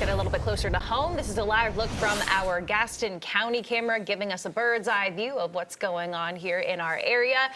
get a little bit closer to home. This is a live look from our Gaston County camera, giving us a bird's eye view of what's going on here in our area.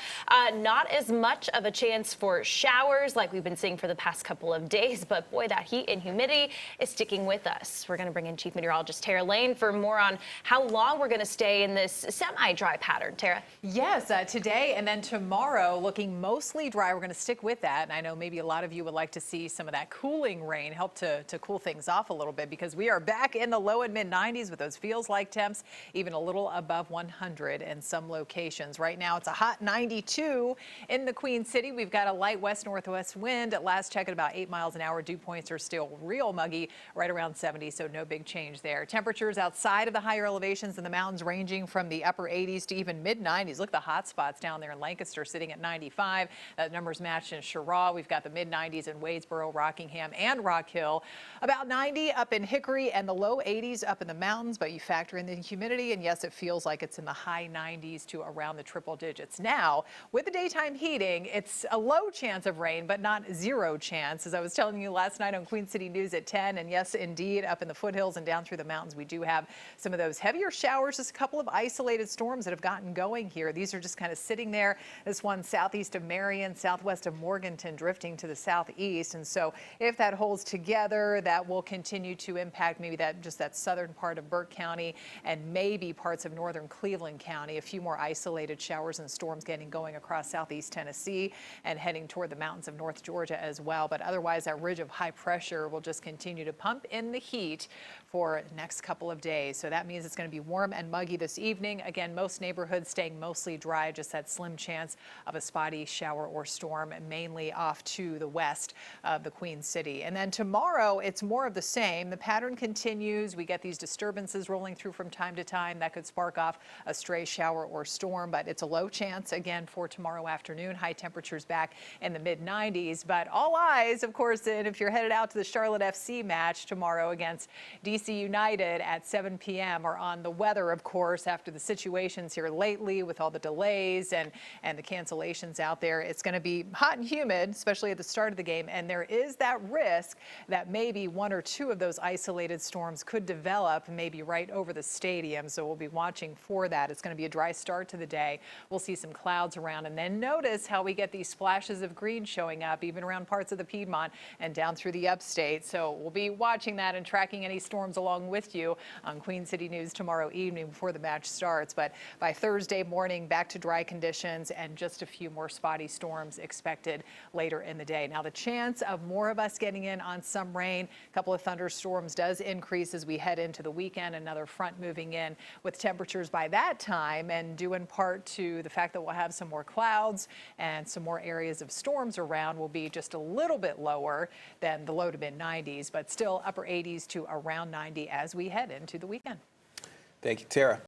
Not as much of a chance for showers like we've been seeing for the past couple of days, but boy, that heat and humidity is sticking with us. We're going to bring in Chief Meteorologist Tara Lane for more on how long we're going to stay in this semi-dry pattern. Tara? Yes, today and then tomorrow looking mostly dry. We're going to stick with that. And I know maybe a lot of you would like to see some of that cooling rain help to cool things off a little bit, because we are back in the low and mid 90s with those feels like temps, even a little above 100 in some locations. Right now it's a hot 92 in the Queen City. We've got a light west-northwest wind at last check at about 8 miles an hour. Dew points are still real muggy, right around 70, so no big change there. Temperatures outside of the higher elevations in the mountains ranging from the upper 80s to even mid 90s. Look at the hot spots down there in Lancaster sitting at 95. That number's matched in Cheraw. We've got the mid 90s in Wadesboro, Rockingham, and Rock Hill. About 90 up in Hickory, and the low 80s up in the mountains, but you factor in the humidity, and yes, it feels like it's in the high 90s to around the triple digits. Now, with the daytime heating, it's a low chance of rain, but not zero chance. As I was telling you last night on Queen City News at 10, and yes, indeed, up in the foothills and down through the mountains, we do have some of those heavier showers, just a couple of isolated storms that have gotten going here. These are just kind of sitting there. This one southeast of Marion, southwest of Morganton, drifting to the southeast. And so if that holds together, that will continue to impact maybe that southern part of Burke County and maybe parts of northern Cleveland County. A few more isolated showers and storms getting going across southeast Tennessee and heading toward the mountains of North Georgia as well. But otherwise, that ridge of high pressure will just continue to pump in the heat for the next couple of days. So that means it's going to be warm and muggy this evening. Again, most neighborhoods staying mostly dry, just that slim chance of a spotty shower or storm, mainly off to the west of the Queen City. And then tomorrow, it's more of the same. The pattern continues. We get these disturbances rolling through from time to time that could spark off a stray shower or storm, but it's a low chance again for tomorrow afternoon. High temperatures back in the mid 90s, but all eyes, of course, and if you're headed out to the Charlotte FC match tomorrow against DC United at 7 p.m. are on the weather, of course, after the situations here lately with all the delays and the cancellations out there. It's going to be hot and humid, especially at the start of the game, and there is that risk that maybe one or two of those isolated storms could develop maybe right over the stadium, so we'll be watching for that. It's going to be a dry start to the day. We'll see some clouds around, and then notice how we get these splashes of green showing up even around parts of the Piedmont and down through the upstate. So we'll be watching that and tracking any storms along with you on Queen City News tomorrow evening before the match starts. But by Thursday morning, back to dry conditions and just a few more spotty storms expected later in the day. Now, the chance of more of us getting in on some rain, a couple of thunderstorms does increase as we head into the weekend. Another front moving in with temperatures by that time, and due in part to the fact that we'll have some more clouds and some more areas of storms around, will be just a little bit lower than the low to mid 90s, but still upper 80s to around 90 as we head into the weekend. Thank you, Tara.